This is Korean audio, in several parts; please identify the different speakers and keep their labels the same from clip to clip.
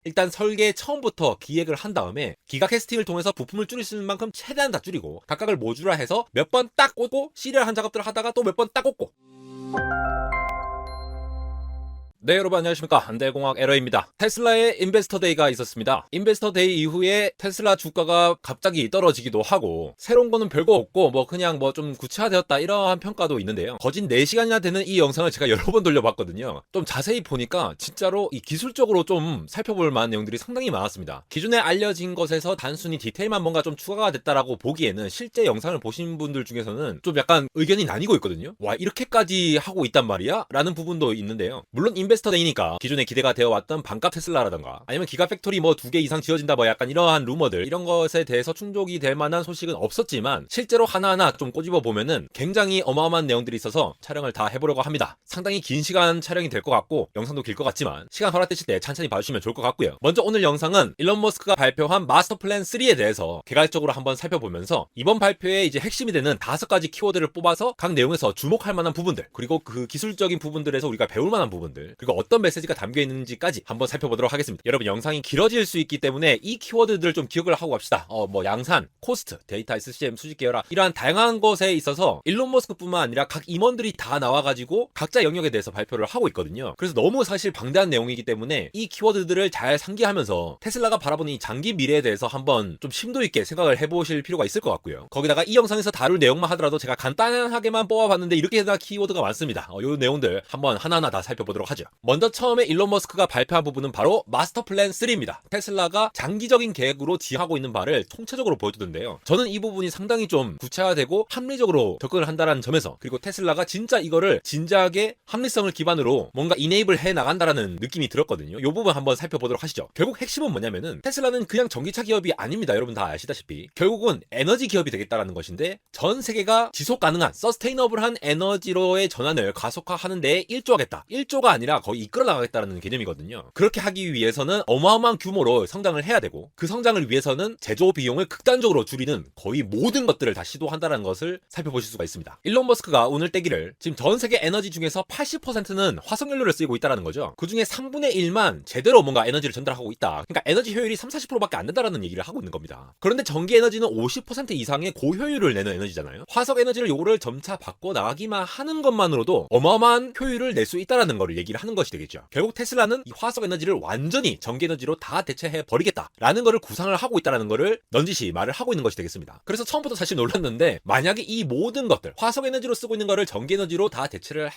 Speaker 1: 일단 설계 처음부터 기획을 한 다음에 기가 캐스팅을 통해서 부품을 줄일 수 있는 만큼 최대한 다 줄이고 각각을 모듈화 해서 몇 번 딱 꽂고 시리얼한 작업들을 하다가 또 몇 번 딱 꽂고. 네, 여러분 안녕하십니까. 한대공학 에러입니다. 테슬라의 인베스터 데이가 있었습니다. 인베스터 데이 이후에 테슬라 주가가 갑자기 떨어지기도 하고 새로운 거는 별거 없고 뭐 그냥 뭐 좀 구체화되었다 이러한 평가도 있는데요. 거진 4시간이나 되는 이 영상을 제가 여러 번 돌려봤거든요. 좀 자세히 보니까 진짜로 이 기술적으로 좀 살펴볼 만한 내용들이 상당히 많았습니다. 기존에 알려진 것에서 단순히 디테일만 뭔가 좀 추가가 됐다라고 보기에는 실제 영상을 보신 분들 중에서는 좀 약간 의견이 나뉘고 있거든요. 와, 이렇게까지 하고 있단 말이야? 라는 부분도 있는데요. 물론 인베스터 데이니까 기존에 기대가 되어 왔던 반값 테슬라라던가 아니면 기가팩토리 뭐 2개 이상 지어진다 뭐 약간 이러한 루머들 이런 것에 대해서 충족이 될 만한 소식은 없었지만 실제로 하나하나 좀 꼬집어 보면은 굉장히 어마어마한 내용들이 있어서 촬영을 다 해보려고 합니다. 상당히 긴 시간 촬영이 될 것 같고 영상도 길 것 같지만 시간 허락되실 때 천천히 봐주시면 좋을 것 같고요. 먼저 오늘 영상은 일론 머스크가 발표한 마스터 플랜 3에 대해서 개괄적으로 한번 살펴보면서 이번 발표의 이제 핵심이 되는 5가지 키워드를 뽑아서 각 내용에서 주목할 만한 부분들 그리고 그 기술적인 부분들에서 우리가 배울 만한 부분들 그리고 어떤 메시지가 담겨 있는지까지 한번 살펴보도록 하겠습니다. 여러분 영상이 길어질 수 있기 때문에 이 키워드들을 좀 기억을 하고 갑시다. 뭐 양산, 코스트, 데이터 SCM, 수직 계열화 이러한 다양한 것에 있어서 일론 머스크뿐만 아니라 각 임원들이 다 나와가지고 각자 영역에 대해서 발표를 하고 있거든요. 그래서 너무 사실 방대한 내용이기 때문에 이 키워드들을 잘 상기하면서 테슬라가 바라보는 이 장기 미래에 대해서 한번 좀 심도 있게 생각을 해보실 필요가 있을 것 같고요. 거기다가 이 영상에서 다룰 내용만 하더라도 제가 간단하게만 뽑아봤는데 이렇게나 키워드가 많습니다. 이 내용들 한번 하나하나 다 살펴보도록 하죠. 먼저 처음에 일론 머스크가 발표한 부분은 바로 마스터 플랜 3입니다. 테슬라가 장기적인 계획으로 지향하고 있는 바를 통체적으로 보여주던데요. 저는 이 부분이 상당히 좀 구체화되고 합리적으로 접근을 한다는 점에서 그리고 테슬라가 진짜 이거를 진지하게 합리성을 기반으로 뭔가 이네이블 해 나간다라는 느낌이 들었거든요. 이 부분 한번 살펴보도록 하시죠. 결국 핵심은 뭐냐면은 테슬라는 그냥 전기차 기업이 아닙니다. 여러분 다 아시다시피 결국은 에너지 기업이 되겠다라는 것인데 전 세계가 지속 가능한 서스테이너블한 에너지로의 전환을 가속화하는 데 일조하겠다. 1조가 아니라 거의 이끌어 나가겠다는 개념이거든요. 그렇게 하기 위해서는 어마어마한 규모로 성장을 해야 되고 그 성장을 위해서는 제조 비용을 극단적으로 줄이는 거의 모든 것들을 다 시도한다는 것을 살펴보실 수가 있습니다. 일론 머스크가 오늘 떼기를 지금 전 세계 에너지 중에서 80%는 화석연료를 쓰이고 있다는 거죠. 그 중에 3분의 1만 제대로 뭔가 에너지를 전달하고 있다. 그러니까 에너지 효율이 30-40%밖에 안 된다라는 얘기를 하고 있는 겁니다. 그런데 전기 에너지는 50% 이상의 고효율을 내는 에너지잖아요. 화석 에너지를 요거를 점차 바꿔 나가기만 하는 것만으로도 어마어마한 효율을 낼 수 있다라는 거를 얘기를 하는 것이 되겠죠. 결국 테슬라는 이 화석 에너지를 완전히 전기 에너지로 다 대체해 버리겠다라는 거를 구상을 하고 있다라는 거를 넌지시 말을 하고 있는 것이 되겠습니다. 그래서 처음부터 사실 놀랐는데 만약에 이 모든 것들 화석 에너지로 쓰고 있는 거를 전기 에너지로 다 대체를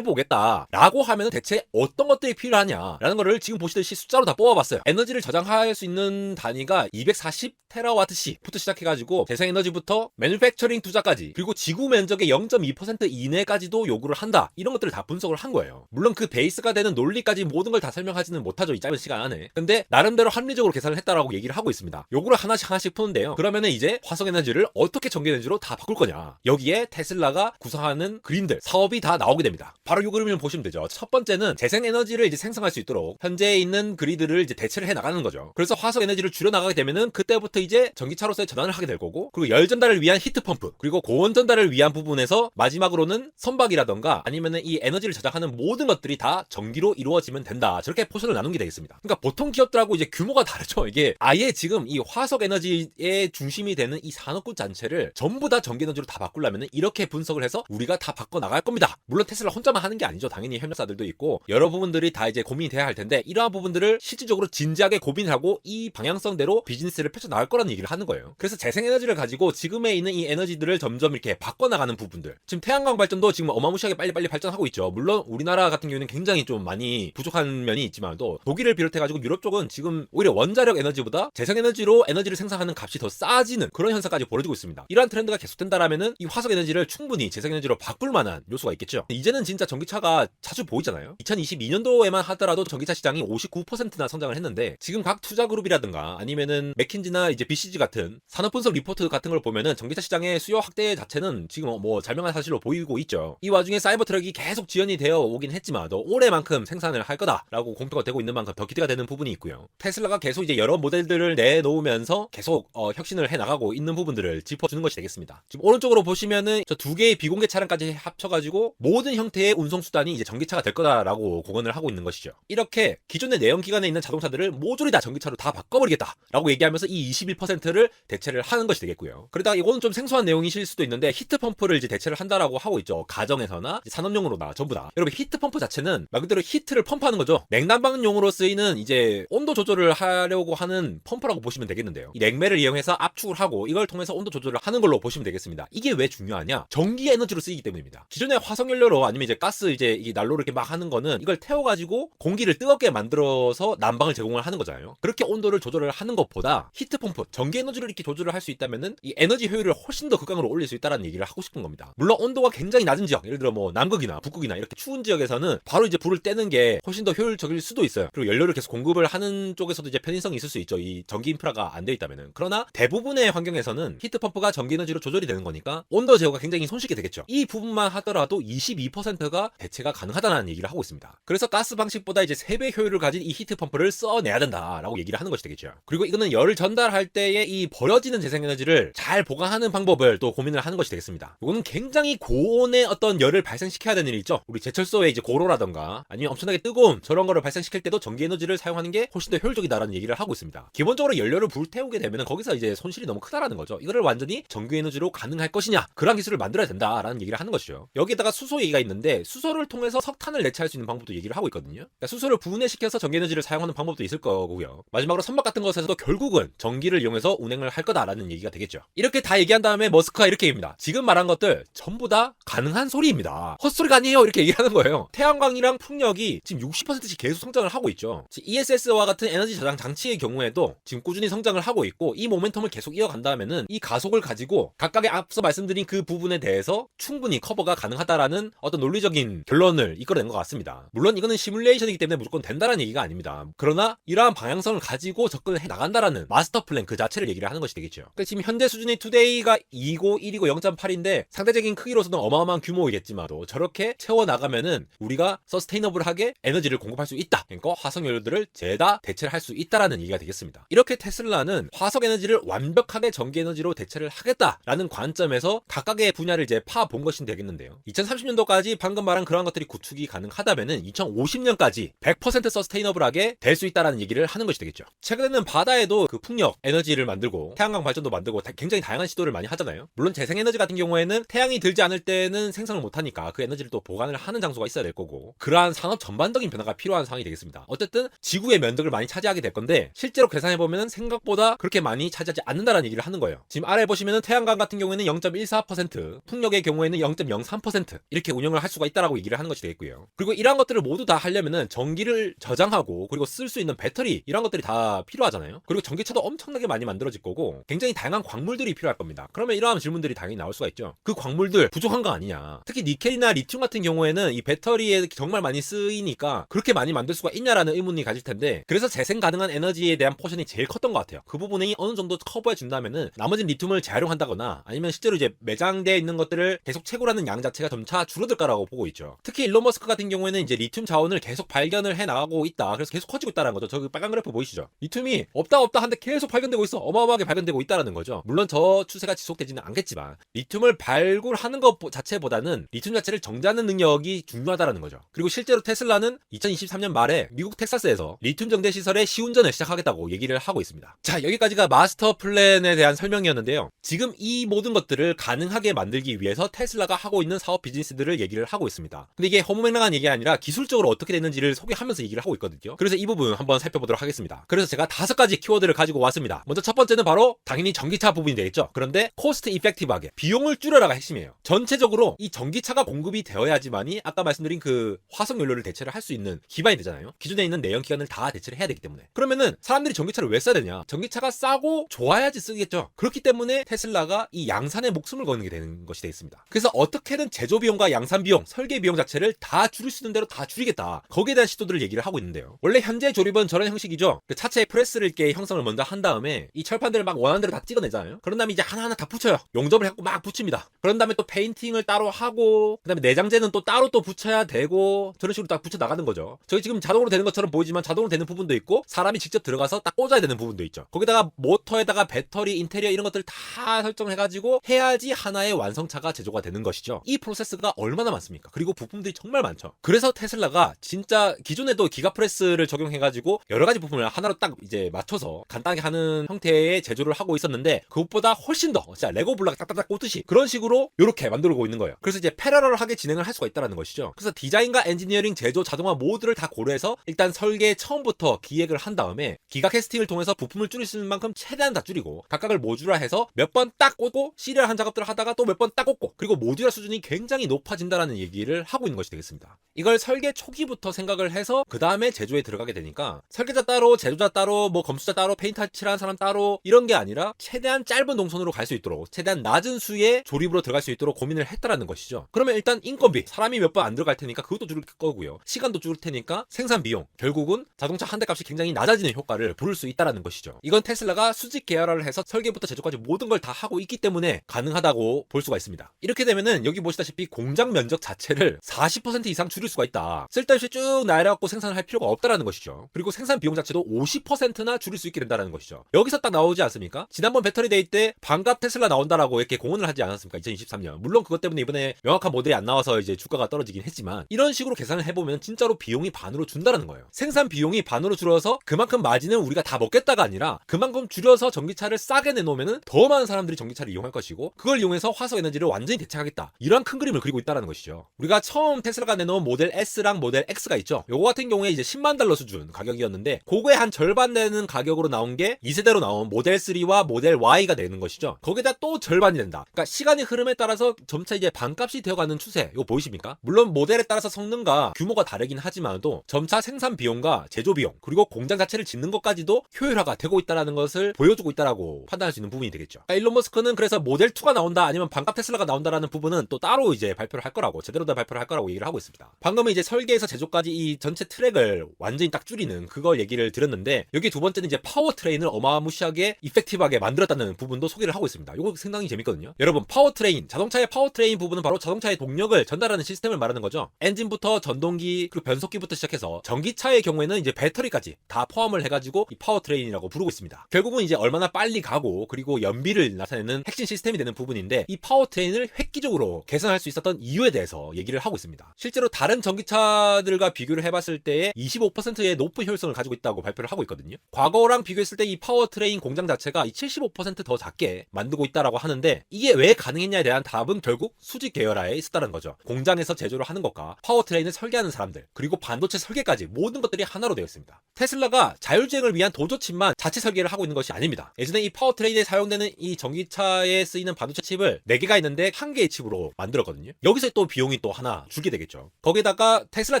Speaker 1: 해보겠다라고 하면 대체 어떤 것들이 필요하냐라는 거를 지금 보시듯이 숫자로 다 뽑아봤어요. 에너지를 저장할 수 있는 단위가 240 테라와트시부터 시작해가지고 재생에너지부터 매뉴팩처링 투자까지 그리고 지구 면적의 0.2% 이내까지도 요구를 한다. 이런 것들을 다 분석을 한 거예요. 물론 그 베이스가 되는 논리까지 모든 걸 다 설명하지는 못하죠. 이 짧은 시간 안에. 근데 나름대로 합리적으로 계산을 했다라고 얘기를 하고 있습니다. 요구를 하나씩 푸는데요. 그러면은 이제 화석에너지를 어떻게 전기에너지로 다 바꿀 거냐. 여기에 테슬라가 구상하는 그림들, 사업이 다 나오게 됩니다. 바로 요 그림을 보시면 되죠. 첫 번째는 재생에너지를 이제 생성할 수 있도록 현재 있는 그리드를 이제 대체를 해 나가는 거죠. 그래서 화석에너지를 줄여 나가게 되면은 그때부터 이제 전기차로서의 전환을 하게 될 거고 그리고 열 전달을 위한 히트펌프 그리고 고온 전달을 위한 부분에서 마지막으로는 선박이라던가 아니면은 이 에너지를 저장하는 모든 것들이 다 전기로 이루어지면 된다. 저렇게 포션을 나눈 게 되겠습니다. 그러니까 보통 기업들하고 이제 규모가 다르죠. 이게 아예 지금 이 화석 에너지의 중심이 되는 이 산업군 자체를 전부 다 전기 에너지로 다 바꾸려면 이렇게 분석을 해서 우리가 다 바꿔 나갈 겁니다. 물론 테슬라 혼자만 하는 게 아니죠. 당연히 협력사들도 있고 여러 부분들이 다 이제 고민이 돼야 할 텐데 이러한 부분들을 실질적으로 진지하게 고민하고 이 방향성대로 비즈니스를 펼쳐 나갈 거라는 얘기를 하는 거예요. 그래서 재생에너지를 가지고 지금에 있는 이 에너지들을 점점 이렇게 바꿔나가는 부분들 지금 태양광 발전도 지금 어마무시하게 빨리 발전하고 있죠. 물론 우리나라 같은 경우에는 굉장히 좀 많이 부족한 면이 있지만도 독일을 비롯해가지고 유럽 쪽은 지금 오히려 원자력 에너지보다 재생에너지로 에너지를 생산하는 값이 더 싸지는 그런 현상까지 벌어지고 있습니다. 이러한 트렌드가 계속된다라면은 이 화석 에너지를 충분히 재생에너지로 바꿀 만한 요소가 있겠죠. 이제는 진짜 전기차가 자주 보이잖아요. 2022년도에만 하더라도 전기차 시장이 59%나 성장을 했는데 지금 각 투자그룹이라든가 아니면은 맥킨지나 이제 BCG 같은 산업분석 리포트 같은 걸 보면은 전기차 시장의 수요 확대 자체는 지금 뭐 잘명한 사실로 보이고 있죠. 이 와중에 사이버 트럭이 계속 지연이 되어 오긴 했지만 올해만큼 만큼 생산을 할 거다라고 공표가 되고 있는 만큼 더 기대가 되는 부분이 있고요. 테슬라가 계속 이제 여러 모델들을 내놓으면서 계속 혁신을 해 나가고 있는 부분들을 짚어주는 것이 되겠습니다. 지금 오른쪽으로 보시면은 저 두 개의 비공개 차량까지 합쳐가지고 모든 형태의 운송수단이 이제 전기차가 될 거다라고 공언을 하고 있는 것이죠. 이렇게 기존의 내연기관에 있는 자동차들을 모조리 다 전기차로 다 바꿔버리겠다라고 얘기하면서 이 21%를 대체를 하는 것이 되겠고요. 그러다가 이거는 좀 생소한 내용이실 수도 있는데 히트펌프를 이제 대체를 한다라고 하고 있죠. 가정에서나 산업용으로나 전부 다. 여러분 히트펌프 자체는 말 그대로 히트를 펌프하는 거죠. 냉난방용으로 쓰이는 이제 온도 조절을 하려고 하는 펌프라고 보시면 되겠는데요. 이 냉매를 이용해서 압축을 하고 이걸 통해서 온도 조절을 하는 걸로 보시면 되겠습니다. 이게 왜 중요하냐? 전기 에너지로 쓰이기 때문입니다. 기존의 화석연료로 아니면 이제 가스 이제 이 난로를 이렇게 막 하는 거는 이걸 태워가지고 공기를 뜨겁게 만들어서 난방을 제공을 하는 거잖아요. 그렇게 온도를 조절을 하는 것보다 히트펌프, 전기 에너지를 이렇게 조절을 할 수 있다면은 이 에너지 효율을 훨씬 더 극강으로 올릴 수 있다는 얘기를 하고 싶은 겁니다. 물론 온도가 굉장히 낮은 지역, 예를 들어 뭐 남극이나 북극이나 이렇게 추운 지역에서는 바로 이제 불을 떼는 게 훨씬 더 효율적일 수도 있어요. 그리고 연료를 계속 공급을 하는 쪽에서도 이제 편의성이 있을 수 있죠. 이 전기 인프라가 안 돼 있다면은. 그러나 대부분의 환경에서는 히트펌프가 전기 에너지로 조절이 되는 거니까 온도 제어가 굉장히 손쉽게 되겠죠. 이 부분만 하더라도 22%가 대체가 가능하다는 얘기를 하고 있습니다. 그래서 가스 방식보다 이제 3배 효율을 가진 이 히트펌프를 써내야 된다라고 얘기를 하는 것이 되겠죠. 그리고 이거는 열을 전달할 때에 이 버려지는 재생에너지를 잘 보관하는 방법을 또 고민을 하는 것이 되겠습니다. 이거는 굉장히 고온의 어떤 열을 발생시켜야 되는 일 있죠. 우리 제철소에 이제 고로라던가 아니면 엄청나게 뜨거운 저런 거를 발생시킬 때도 전기 에너지를 사용하는 게 훨씬 더 효율적이다라는 얘기를 하고 있습니다. 기본적으로 연료를 불태우게 되면 거기서 이제 손실이 너무 크다라는 거죠. 이거를 완전히 전기 에너지로 가능할 것이냐, 그런 기술을 만들어야 된다라는 얘기를 하는 것이죠. 여기에다가 수소 얘기가 있는데 수소를 통해서 석탄을 내체할 수 있는 방법도 얘기를 하고 있거든요. 그러니까 수소를 분해시켜서 전기 에너지를 사용하는 방법도 있을 거고요. 마지막으로 선박 같은 것에서도 결국은 전기를 이용해서 운행을 할 거다라는 얘기가 되겠죠. 이렇게 다 얘기한 다음에 머스크가 이렇게 얘기합니다. 지금 말한 것들 전부 다 가능한 소리입니다. 헛소리가 아니에요. 이렇게 얘기를 하는 거예요. 태양광이랑 풍력이 지금 60%씩 계속 성장을 하고 있죠. ESS와 같은 에너지 저장 장치의 경우에도 지금 꾸준히 성장을 하고 있고 이 모멘텀을 계속 이어간다면은 이 가속을 가지고 각각의 앞서 말씀드린 그 부분에 대해서 충분히 커버가 가능하다라는 어떤 논리적인 결론을 이끌어낸 것 같습니다. 물론 이거는 시뮬레이션이기 때문에 무조건 된다라는 얘기가 아닙니다. 그러나 이러한 방향성을 가지고 접근을 해 나간다라는 마스터 플랜 그 자체를 얘기를 하는 것이 되겠죠. 그러니까 지금 현재 수준이 투데이가 2고 1이고 0.8인데 상대적인 크기로서는 어마어마한 규모이겠지만도 저렇게 채워나가면은 우리가 서스테이너블하게 에너지를 공급할 수 있다. 그러니까 화석연료들을 죄다 대체를 할 수 있다라는 얘기가 되겠습니다. 이렇게 테슬라는 화석에너지를 완벽하게 전기에너지로 대체를 하겠다라는 관점에서 각각의 분야를 이제 파본 것이 되겠는데요. 2030년도까지 방금 말한 그러한 것들이 구축이 가능하다면은 2050년까지 100% 서스테이너블하게 될 수 있다라는 얘기를 하는 것이 되겠죠. 최근에는 바다에도 그 풍력 에너지를 만들고 태양광 발전도 만들고 굉장히 다양한 시도를 많이 하잖아요. 물론 재생에너지 같은 경우에는 태양이 들지 않을 때는 생성을 못하니까 그 에너지를 또 보관을 하는 장소가 있어야 될 거고 그러한 산업 전반적인 변화가 필요한 상황이 되겠습니다. 어쨌든 지구의 면적을 많이 차지하게 될 건데 실제로 계산해보면 생각보다 그렇게 많이 차지하지 않는다라는 얘기를 하는 거예요. 지금 아래 보시면은 태양광 같은 경우에는 0.14%, 풍력의 경우에는 0.03% 이렇게 운영을 할 수가 있다라고 얘기를 하는 것이 되겠고요. 그리고 이러한 것들을 모두 다 하려면은 전기를 저장하고 그리고 쓸 수 있는 배터리 이런 것들이 다 필요하잖아요. 그리고 전기차도 엄청나게 많이 만들어질 거고 굉장히 다양한 광물들이 필요할 겁니다. 그러면 이러한 질문들이 당연히 나올 수가 있죠. 그 광물들 부족한 거 아니냐. 특히 니켈이나 리튬 같은 경우에는 이 배터리에 정말 많이 쓰이니까 그렇게 많이 만들 수가 있냐라는 의문이 가질 텐데 그래서 재생 가능한 에너지에 대한 포션이 제일 컸던 것 같아요. 그 부분이 어느 정도 커버해 준다면은 나머지 리튬을 재활용한다거나 아니면 실제로 이제 매장되어 있는 것들을 계속 채굴하는 양 자체가 점차 줄어들 거라고 보고 있죠. 특히 일론 머스크 같은 경우에는 이제 리튬 자원을 계속 발견을 해 나가고 있다. 그래서 계속 커지고 있다는 거죠. 저기 빨간 그래프 보이시죠? 리튬이 없다 한데 계속 발견되고 있어. 어마어마하게 발견되고 있다라는 거죠. 물론 저 추세가 지속되지는 않겠지만 리튬을 발굴하는 것 자체보다는 리튬 자체를 정제하는 능력이 중요하다라는 거죠. 그리고 실제로 테슬라는 2023년 말에 미국 텍사스에서 리튬 정제 시설의 시운전을 시작하겠다고 얘기를 하고 있습니다. 자, 여기까지가 마스터 플랜에 대한 설명이었는데요. 지금 이 모든 것들을 가능하게 만들기 위해서 테슬라가 하고 있는 사업 비즈니스들을 얘기를 하고 있습니다. 근데 이게 허무맹랑한 얘기가 아니라 기술적으로 어떻게 되는지를 소개하면서 얘기를 하고 있거든요. 그래서 이 부분 한번 살펴보도록 하겠습니다. 그래서 제가 5가지 키워드를 가지고 왔습니다. 먼저 첫 번째는 바로 당연히 전기차 부분이 되겠죠. 그런데 코스트 이펙티브하게 비용을 줄여라가 핵심이에요. 전체적으로 이 전기차가 공급이 되어야지만이 아까 말씀드린 그 화석 연료를 대체를 할 수 있는 기반이 되잖아요. 기존에 있는 내연기관을 다 대체를 해야 되기 때문에. 그러면은 사람들이 전기차를 왜 써야 되냐? 전기차가 싸고 좋아야지 쓰겠죠. 그렇기 때문에 테슬라가 이 양산에 목숨을 거는 게 되는 것이 되겠습니다. 그래서 어떻게든 제조 비용과 양산 비용, 설계 비용 자체를 다 줄일 수 있는 대로 다 줄이겠다. 거기에 대한 시도들을 얘기를 하고 있는데요. 원래 현재 조립은 저런 형식이죠. 그 차체에 프레스를 이렇게 형성을 먼저 한 다음에 이 철판들을 막 원하는 대로 다 찍어내잖아요. 그런 다음에 이제 하나하나 다 붙여요. 용접을 해갖고 막 붙입니다. 그런 다음에 또 페인팅을 따로 하고 그다음에 내장재는 또 따로 또 붙여야 되고 저런 이런 식으로 딱 붙여 나가는 거죠. 저기 지금 자동으로 되는 것처럼 보이지만 자동으로 되는 부분도 있고 사람이 직접 들어가서 딱 꽂아야 되는 부분도 있죠. 거기다가 모터에다가 배터리, 인테리어 이런 것들 다 설정해가지고 해야지 하나의 완성차가 제조가 되는 것이죠. 이 프로세스가 얼마나 많습니까? 그리고 부품들이 정말 많죠. 그래서 테슬라가 진짜 기존에도 기가프레스를 적용해가지고 여러 가지 부품을 하나로 딱 이제 맞춰서 간단하게 하는 형태의 제조를 하고 있었는데 그것보다 훨씬 더 진짜 레고 블록 딱딱딱 꽂듯이 그런 식으로 이렇게 만들고 있는 거예요. 그래서 이제 패러럴하게 진행을 할 수가 있다는 것이죠. 그래서 디자인과 엔지니어링, 제조, 자동화 모두를 다 고려해서 일단 설계 처음부터 기획을 한 다음에 기가 캐스팅을 통해서 부품을 줄일 수 있는 만큼 최대한 다 줄이고 각각을 모듈화해서 몇 번 딱 꽂고 시리얼한 작업들을 하다가 또 몇 번 딱 꽂고 그리고 모듈화 수준이 굉장히 높아진다라는 얘기를 하고 있는 것이 되겠습니다. 이걸 설계 초기부터 생각을 해서 그 다음에 제조에 들어가게 되니까 설계자 따로, 제조자 따로, 뭐 검수자 따로, 페인트 칠하는 사람 따로 이런 게 아니라 최대한 짧은 동선으로 갈 수 있도록 최대한 낮은 수의 조립으로 들어갈 수 있도록 고민을 했다라는 것이죠. 그러면 일단 인건비, 사람이 몇 번 안 들어갈 테니까 그것도 줄일 거고요. 시간도 줄일 테니까 생산 비용, 결국은 자동차 한 대 값이 굉장히 낮아지는 효과를 부를 수 있다라는 것이죠. 이건 테슬라가 수직 계열화를 해서 설계부터 제조까지 모든 걸 다 하고 있기 때문에 가능하다고 볼 수가 있습니다. 이렇게 되면은 여기 보시다시피 공장 면적 자체를 40% 이상 줄일 수가 있다. 쓸데없이 쭉 나열해갖고 생산을 할 필요가 없다라는 것이죠. 그리고 생산 비용 자체도 50%나 줄일 수 있게 된다는 것이죠. 여기서 딱 나오지 않습니까? 지난번 배터리 데이 때 반값 테슬라 나온다라고 이렇게 공언을 하지 않았습니까? 2023년. 물론 그것 때문에 이번에 명확한 모델이 안 나와서 이제 주가가 떨어지긴 했지만 이런 식으로 계산을 해보면 진짜로 비용이 반으로 준다는 거예요. 생산 비용이 반으로 줄어서 그만큼 마진은 우리가 다 먹겠다가 아니라 그만큼 줄여서 전기차를 싸게 내놓으면 더 많은 사람들이 전기차를 이용할 것이고 그걸 이용해서 화석 에너지를 완전히 대체하겠다. 이런 큰 그림을 그리고 있다는 것이죠. 우리가 처음 테슬라가 내놓은 모델 S랑 모델 X가 있죠. 요거 같은 경우에 이제 10만 달러 수준 가격이었는데 그거의 한 절반 되는 가격으로 나온 게 2세대로 나온 모델 3와 모델 Y가 되는 것이죠. 거기다 또 절반이 된다. 그러니까 시간의 흐름에 따라서 점차 이제 반값이 되어가는 추세. 이거 보이십니까? 물론 모델에 따라서 성능과 규모가 다르긴 하지만도 점차 생산 비용과 제조 비용 그리고 공장 자체를 짓는 것까지도 효율화가 되고 있다는 것을 보여주고 있다라고 판단할 수 있는 부분이 되겠죠. 그러니까 일론 머스크는 그래서 모델 2가 나온다 아니면 반값 테슬라가 나온다라는 부분은 또 따로 이제 발표를 할 거라고 제대로 다 발표를 할 거라고 얘기를 하고 있습니다. 방금은 이제 설계에서 제조까지 이 전체 트랙을 완전히 딱 줄이는 그걸 얘기를 드렸는데 여기 두 번째는 이제 파워트레인을 어마무시하게 이펙티브하게 만들었다는 부분도 소개를 하고 있습니다. 이거 상당히 재밌거든요. 여러분 파워트레인, 자동차의 파워트레인 부분은 바로 자동차의 동력을 전달하는 시스템을 말하는 거죠. 엔진부터 전동기 그리고 변속기부터 시작해서 전기차의 경우에는 이제 배터리까지 다 포함을 해가지고 이 파워트레인이라고 부르고 있습니다. 결국은 이제 얼마나 빨리 가고 그리고 연비를 나타내는 핵심 시스템이 되는 부분인데 이 파워트레인을 획기적으로 개선할 수 있었던 이유에 대해서 얘기를 하고 있습니다. 실제로 다른 전기차들과 비교를 해봤을 때에 25%의 높은 효율성을 가지고 있다고 발표를 하고 있거든요. 과거랑 비교했을 때 이 파워트레인 공장 자체가 75%더 작게 만들고 있다라고 하는데 이게 왜 가능했냐에 대한 답은 결국 수직 계열화에 있었다는 거죠. 공장에서 제조를 하는 것과 파워트레인을 설계하는 사람들 그리고 반도체 설계까지 모든 것들이 하나로 되어 있습니다. 테슬라가 자율주행을 위한 도조칩만 자체 설계를 하고 있는 것이 아닙니다. 예전에 이 파워트레인에 사용되는 이 전기차에 쓰이는 반도체 칩을 4개가 있는데 1개의 칩으로 만들었거든요. 여기서 또 비용이 또 하나 줄게 되겠죠. 거기다가 테슬라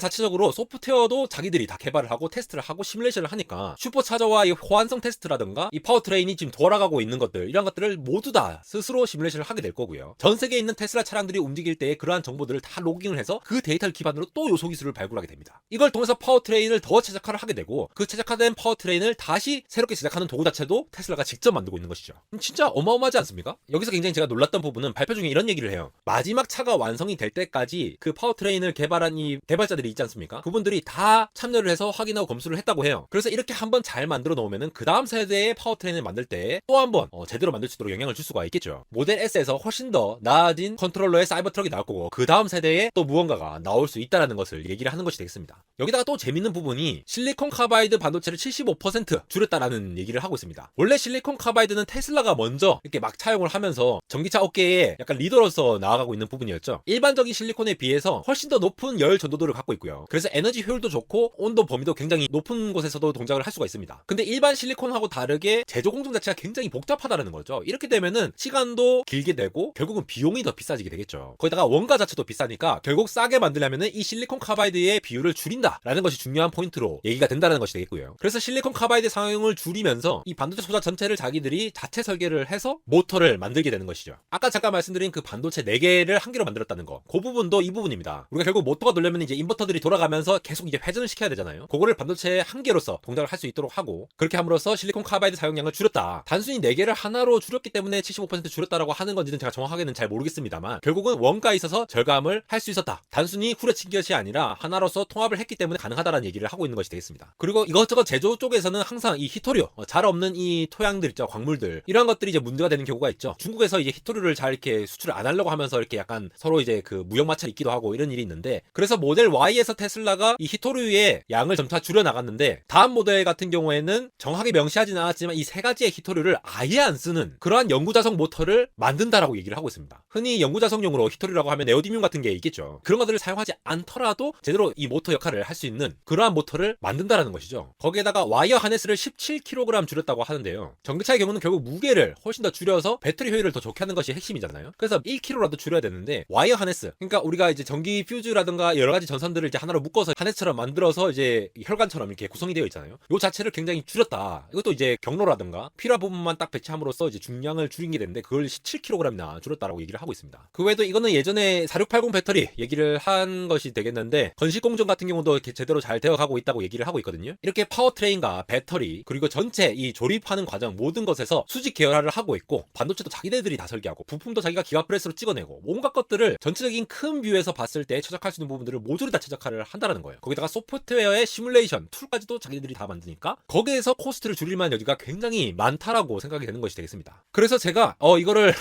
Speaker 1: 자체적으로 소프트웨어도 자기들이 다 개발을 하고 테스트를 하고 시뮬레이션을 하니까 슈퍼차저와 이 호환성 테스트라든가 이 파워트레인이 지금 돌아가고 있는 것들 이런 것들을 모두 다 스스로 시뮬레이션을 하게 될 거고요. 전 세계에 있는 테슬라 차량들이 움직일 때 그러한 정보들을 다 로깅을 해서 그 데이터를 기반으로 또 요소 기술을 발굴하게 됩니다. 이걸 통해서 파워트레인을 더 최적화를 하게 되고 그 최적화된 파워트레인을 다시 새롭게 제작하는 도구 자체도 테슬라가 직접 만들고 있는 것이죠. 진짜 어마어마하지 않습니까? 여기서 굉장히 제가 놀랐던 부분은 발표 중에 이런 얘기를 해요. 마지막 차가 완성이 될 때까지 그 파워트레인을 개발한 이 개발자들이 있지 않습니까? 그분들이 다 참여를 해서 확인하고 검수를 했다고 해요. 그래서 이렇게 한번 잘 만들어 놓으면은 그 다음 세대의 파워트레인을 만들 때 또 한번 제대로 만들 수 있도록 영향을 줄 수가 있겠죠. 모델 S에서 훨씬 더 나아진 컨트롤러의 사이버 트럭이 나올 거고 그 다음 세대에 또 무언가가 나올 수 있다는 것을 얘기를 하는 것이 되겠습니다. 여기다가 또 재밌는 부분이 실리콘 카바이드 반도체를 75% 줄였다라는 얘기를 하고 있습니다. 원래 실리콘 카바이드는 테슬라가 먼저 이렇게 막 차용을 하면서 전기차 업계에 약간 리더로서 나아가고 있는 부분이었죠. 일반적인 실리콘에 비해서 훨씬 더 높은 열 전도도를 갖고 있고요. 그래서 에너지 효율도 좋고 온도 범위도 굉장히 높은 곳에서도 동작을 할 수가 있습니다. 근데 일반 실리콘하고 다르게 제조 공정 자체가 굉장히 복잡하다는 거죠. 이렇게 되면은 시간도 길게 되고 결국은 비용이 더 비싸지게 되겠죠. 거기다가 원가 자체도 비싸니까 결국 싸게 만들려면은 이 실리콘 카바이드의 비율을 줄인다라는 것이 중요한 포인트로 얘기가 된다는 것이 되겠고요. 그래서 실리콘 카바이드 사용을 줄이면서 이 반도체 소자 전체를 자기들이 자체 설계를 해서 모터를 만들게 되는 것이죠. 아까 잠깐 말씀드린 그 반도체 4개를 한 개로 만들었다는 거. 그 부분도 이 부분입니다. 우리가 결국 모터가 돌려면 이제 인버터들이 돌아가면서 계속 이제 회전을 시켜야 되잖아요. 그거를 반도체 한 개로서 동작을 할 수 있도록 하고 그렇게 함으로써 실리콘 카바이드 사용량을 줄였다. 단순히 4개를 하나로 줄였기 때문에 75% 줄였다라고 하는 건지는 제가 정확하게는 잘 모르겠습니다만 결국은 원가에 있어서 절감을 할 수 있었다. 단순히 후려친 것이 아니라 하나로서 통합을 했기 때문에 가능하다라는 얘기를 하고 있는 것이 되겠습니다. 그리고 이것저것 제조 쪽에서는 항상 이 히토류, 잘 없는 이 토양들 있죠, 광물들, 이런 것들이 이제 문제가 되는 경우가 있죠. 중국에서 이제 히토류를 잘 이렇게 수출을 안 하려고 하면서 이렇게 약간 서로 이제 그 무역 마찰이 있기도 하고 이런 일이 있는데, 그래서 모델 Y에서 테슬라가 이 히토류의 양을 점차 줄여 나갔는데, 다음 모델 같은 경우에는 정확하게 명시하지는 않았지만 이 세 가지의 히토류를 아예 안 쓰는 그러한 연구자석 모터를 만든다라고 얘기를 하고 있습니다. 흔히 연구자석용으로 히토류라고 하면 네오디뮴 같은 게 있겠죠. 그런 것들을 사용하지 않더라도 제대로 이 모터 역할을 할 수 있는 그러한 모터를 만든다라는 것이죠. 거기에다가 와이어 하네스를 17kg 줄였다고 하는데요. 전기차의 경우는 결국 무게를 훨씬 더 줄여서 배터리 효율을 더 좋게 하는 것이 핵심이잖아요. 그래서 1kg라도 줄여야 되는데, 와이어 하네스, 그러니까 우리가 이제 전기 퓨즈라든가 여러 가지 전선들을 이제 하나로 묶어서 하네스처럼 만들어서 이제 혈관처럼 이렇게 구성이 되어 있잖아요. 요 자체를 굉장히 줄였다. 이것도 이제 경로라든가 필요한 부분만 딱 배치함으로써 이제 중량을 줄인 게 되는데, 그걸 17kg이나 줄였다라고 얘기를 하고 있습니다. 그 외에도 이거는 예전에 4680 배터리 얘기를 한 것이 되겠는데, 건식공정 같은 경우도 이렇게 제대로 잘 되어가고 있다고 얘기를 하고 있거든요. 이렇게 파워트레인과 배터리, 그리고 전체 이 조립하는 과정 모든 것에서 수직 계열화를 하고 있고, 반도체도 자기네들이 다 설계하고, 부품도 자기가 기가프레스로 찍어내고, 온갖 것들을 전체적인 큰 뷰에서 봤을 때 최적화할 수 있는 부분들을 모조리 다 최적화를 한다는 거예요. 거기다가 소프트웨어의 시뮬레이션 툴까지도 자기네들이 다 만드니까 거기에서 코스트를 줄일 만한 여지가 굉장히 많다라고 생각이 되는 것이 되겠습니다. 그래서 제가 이거를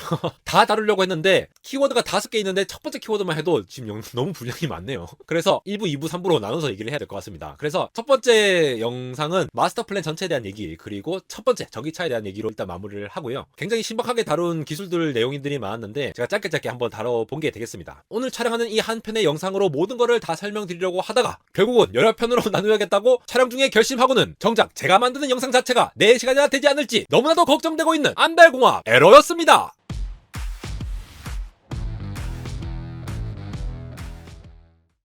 Speaker 1: 다 다루려고 했는데 키워드가 5개 있는데 첫 번째 키워드만 해도 지금 너무 분량이 많네요. 그래서 1부, 2부, 3부로 나눠서 얘기를 해야 될 것 같습니다. 그래서 첫 번째 영상은 마스터 플랜 전체에 대한 얘기, 그리고 첫 번째 전기차에 대한 얘기로 일단 마무리를 하고요. 굉장히 신박하게 다룬 기술들 내용들이 많았는데 제가 짧게 한번 다뤄본 게 되겠습니다. 오늘 촬영하는 이 한 편의 영상으로 모든 거를 다 설명드리려고 하다가 결국은 여러 편으로 나누어야겠다고 촬영 중에 결심하고는 정작 제가 만드는 영상 자체가 4시간이나 되지 않을지 너무나도 걱정되고 있는 안달공학 에러였습니다.